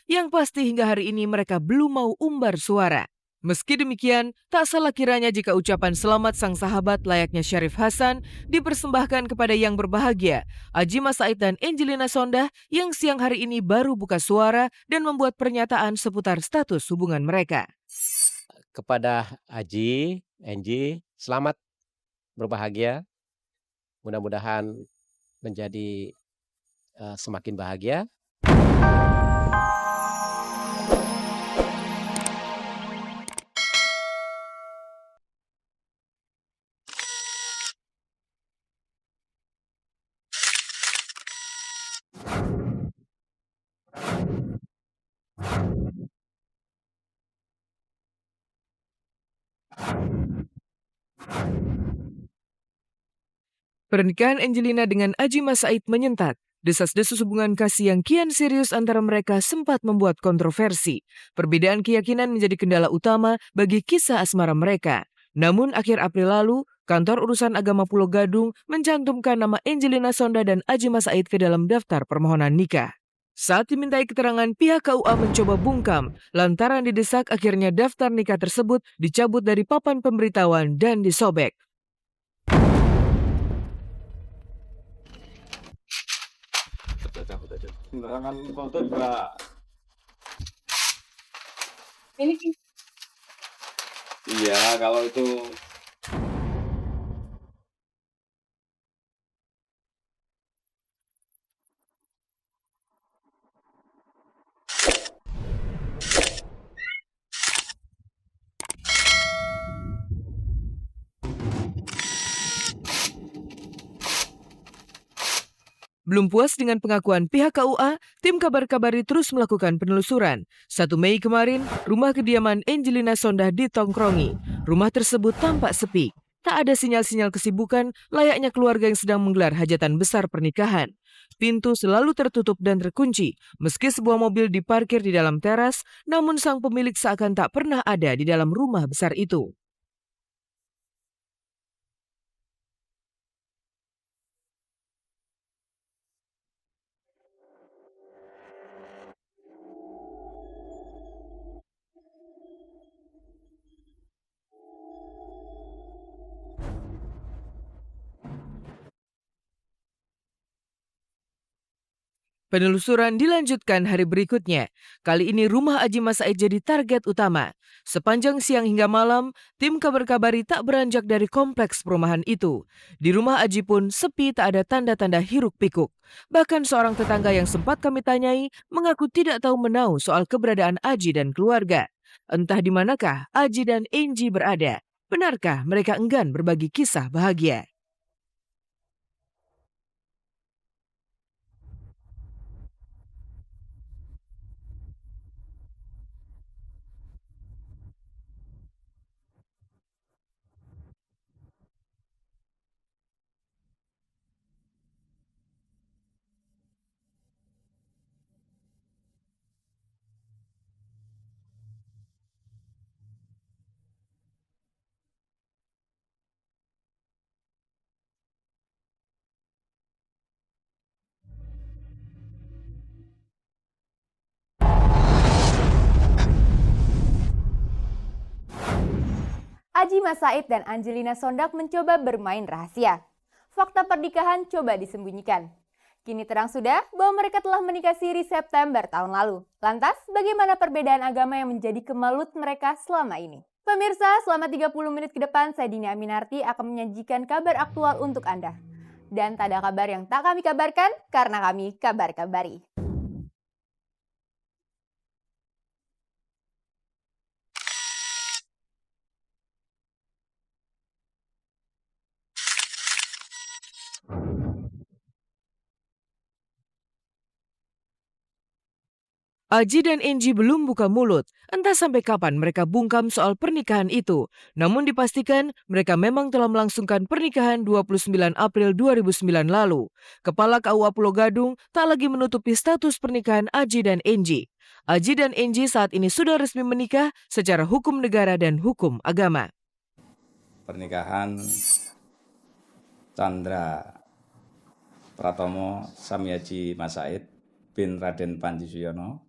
Yang pasti hingga hari ini mereka belum mau umbar suara. Meski demikian, tak salah kiranya jika ucapan selamat sang sahabat layaknya Syarif Hasan dipersembahkan kepada yang berbahagia, Aji Mas Said dan Angelina Sondah yang siang hari ini baru buka suara dan membuat pernyataan seputar status hubungan mereka. Kepada Aji, Angie, selamat berbahagia. Mudah-mudahan menjadi semakin bahagia. Pernikahan Angelina dengan Aji Mas Said menyentak. Desas-desus hubungan kasih yang kian serius antara mereka sempat membuat kontroversi. Perbedaan keyakinan menjadi kendala utama bagi kisah asmara mereka. Namun akhir April lalu, Kantor Urusan Agama Pulau Gadung mencantumkan nama Angelina Sondah dan Aji Mas Said ke dalam daftar permohonan nikah. Saat dimintai keterangan, pihak KUA mencoba bungkam, lantaran didesak akhirnya daftar nikah tersebut dicabut dari papan pemberitahuan dan disobek. Sembarangan foto juga. Ini sih. Iya, kalau itu Belum puas dengan pengakuan pihak KUA, tim Kabar-Kabari terus melakukan penelusuran. 1 Mei kemarin, rumah kediaman Angelina Sondah ditongkrongi. Rumah tersebut tampak sepi. Tak ada sinyal-sinyal kesibukan layaknya keluarga yang sedang menggelar hajatan besar pernikahan. Pintu selalu tertutup dan terkunci. Meski sebuah mobil diparkir di dalam teras, namun sang pemilik seakan tak pernah ada di dalam rumah besar itu. Penelusuran dilanjutkan hari berikutnya. Kali ini rumah Aji Mas Said jadi target utama. Sepanjang siang hingga malam, tim Kabar-Kabari tak beranjak dari kompleks perumahan itu. Di rumah Aji pun sepi, tak ada tanda-tanda hiruk-pikuk. Bahkan seorang tetangga yang sempat kami tanyai mengaku tidak tahu menau soal keberadaan Aji dan keluarga. Entah di manakah Aji dan Angie berada. Benarkah mereka enggan berbagi kisah bahagia? Aji Mas Said dan Angelina Sondah mencoba bermain rahasia. Fakta pernikahan coba disembunyikan. Kini terang sudah bahwa mereka telah menikah siri September tahun lalu. Lantas, bagaimana perbedaan agama yang menjadi kemalut mereka selama ini? Pemirsa, selama 30 menit ke depan, saya Dini Aminarti akan menyajikan kabar aktual untuk Anda. Dan tak ada kabar yang tak kami kabarkan, karena kami kabar-kabari. Aji dan Angie belum buka mulut, entah sampai kapan mereka bungkam soal pernikahan itu. Namun dipastikan mereka memang telah melangsungkan pernikahan 29 April 2009 lalu. Kepala KUA Pulau Gadung tak lagi menutupi status pernikahan Aji dan Angie. Aji dan Angie saat ini sudah resmi menikah secara hukum negara dan hukum agama. pernikahan Chandra Pratomo Samyaji Mas Said bin Raden Panji Suyono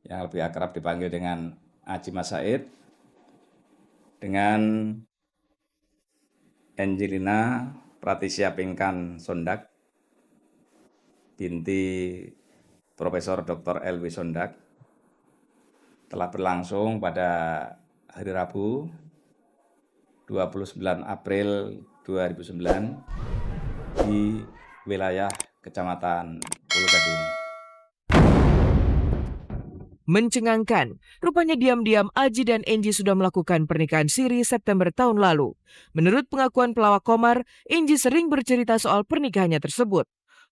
yang lebih akrab dipanggil dengan Aji Mas Said, dengan Angelina Pratisia Pinkan Sondak, binti Profesor Dr. Elwi Sondak, telah berlangsung pada hari Rabu 29 April 2009 di wilayah Kecamatan Pulau Gadung. Mencengangkan, rupanya diam-diam Aji dan Enji sudah melakukan pernikahan siri September tahun lalu. Menurut pengakuan pelawak Komar, Enji sering bercerita soal pernikahannya tersebut.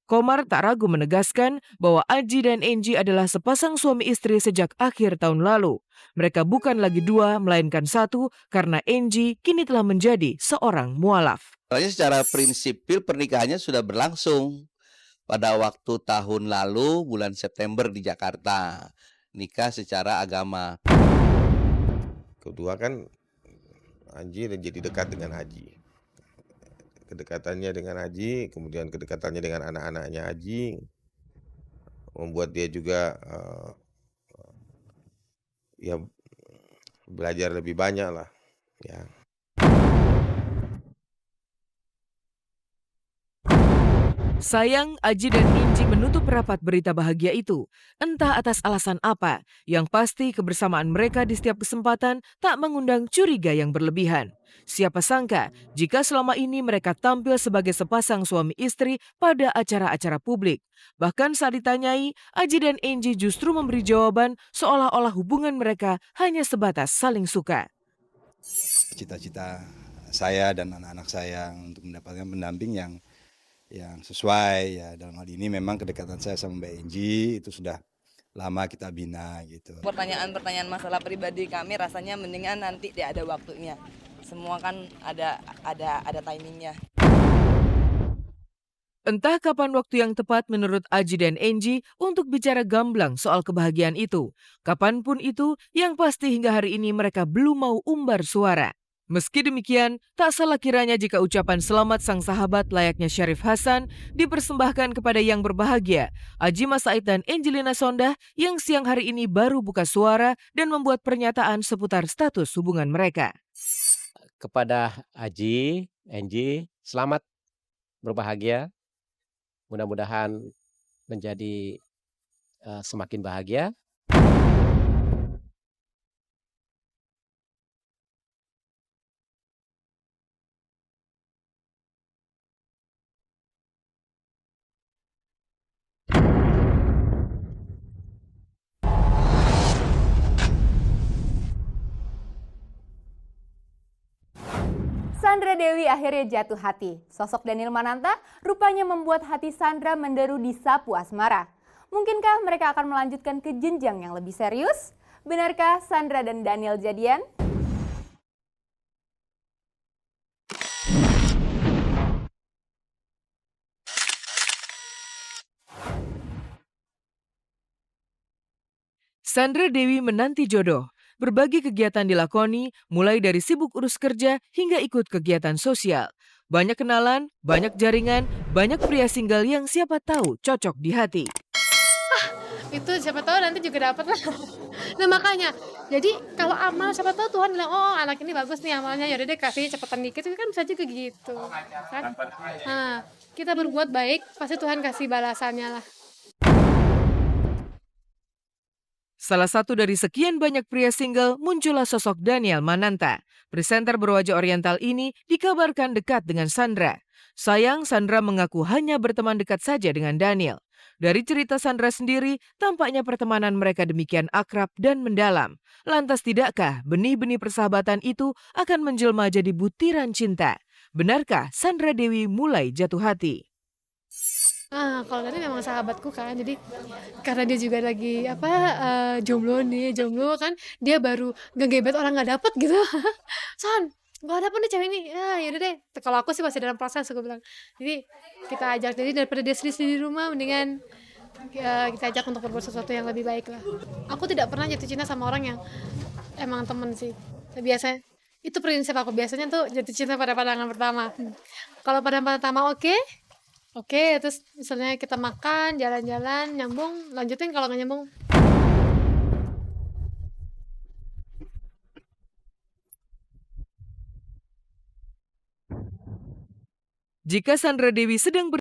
Komar tak ragu menegaskan bahwa Aji dan Enji adalah sepasang suami istri sejak akhir tahun lalu. Mereka bukan lagi dua, melainkan satu, karena Enji kini telah menjadi seorang mualaf. Soalnya secara prinsipil pernikahannya sudah berlangsung pada waktu tahun lalu bulan September di Jakarta. Nikah secara agama. Kedua kan Anji jadi dekat dengan Haji. Kedekatannya dengan Haji, kemudian kedekatannya dengan anak-anaknya Haji membuat dia juga ya belajar lebih banyak lah ya. Sayang, Aji dan Enji menutup rapat berita bahagia itu. Entah atas alasan apa, yang pasti kebersamaan mereka di setiap kesempatan tak mengundang curiga yang berlebihan. Siapa sangka jika selama ini mereka tampil sebagai sepasang suami istri pada acara-acara publik. Bahkan saat ditanyai, Aji dan Enji justru memberi jawaban seolah-olah hubungan mereka hanya sebatas saling suka. Cita-cita saya dan anak-anak saya untuk mendapatkan pendamping yang sesuai ya. Dalam hal ini memang kedekatan saya sama Mbak Enji itu sudah lama kita bina gitu. Pertanyaan-pertanyaan masalah pribadi kami rasanya mendingan nanti dia ada waktunya. Semua kan ada timingnya. Entah kapan waktu yang tepat menurut Aji dan Enji untuk bicara gamblang soal kebahagiaan itu. Kapanpun itu, yang pasti hingga hari ini mereka belum mau umbar suara. Meski demikian, tak salah kiranya jika ucapan selamat sang sahabat layaknya Syarif Hasan dipersembahkan kepada yang berbahagia, Aji Mas Said dan Angelina Sondah yang siang hari ini baru buka suara dan membuat pernyataan seputar status hubungan mereka. Kepada Aji, Enji, selamat berbahagia. Mudah-mudahan menjadi semakin bahagia. Sandra Dewi akhirnya jatuh hati. Sosok Daniel Mananta rupanya membuat hati Sandra menderu di sapu asmara. Mungkinkah mereka akan melanjutkan ke jenjang yang lebih serius? Benarkah Sandra dan Daniel jadian? Sandra Dewi menanti jodoh. Berbagai kegiatan dilakoni, mulai dari sibuk urus kerja hingga ikut kegiatan sosial. Banyak kenalan, banyak jaringan, banyak pria single yang siapa tahu cocok di hati. Itu siapa tahu nanti juga dapat lah. Nah makanya, jadi kalau amal siapa tahu Tuhan bilang, oh anak ini bagus nih amalnya, yaudah deh kasih cepetan dikit, itu kan bisa juga gitu. Kan? Nah, kita berbuat baik, pasti Tuhan kasih balasannya lah. Salah satu dari sekian banyak pria single muncullah sosok Daniel Mananta. Presenter berwajah oriental ini dikabarkan dekat dengan Sandra. Sayang, Sandra mengaku hanya berteman dekat saja dengan Daniel. Dari cerita Sandra sendiri, tampaknya pertemanan mereka demikian akrab dan mendalam. Lantas tidakkah benih-benih persahabatan itu akan menjelma jadi butiran cinta? Benarkah Sandra Dewi mulai jatuh hati? Kalau tadi memang sahabatku kan, jadi karena dia juga lagi jomblo kan, dia baru ngegebet orang nggak dapet gitu. Son, nggak dapet nih cewek ini, yaudah deh. Kalau aku sih masih dalam proses, aku bilang. Jadi kita ajak, jadi daripada dia sendiri di rumah, mendingan kita ajak untuk berbuat sesuatu yang lebih baik lah. Aku tidak pernah jatuh cinta sama orang yang emang temen sih. Biasanya itu prinsip aku, biasanya tuh jatuh cinta pada pandangan pertama. Kalau pandangan pertama Oke, terus misalnya kita makan, jalan-jalan, nyambung, lanjutin, kalau nggak nyambung. Jika Sandra Dewi sedang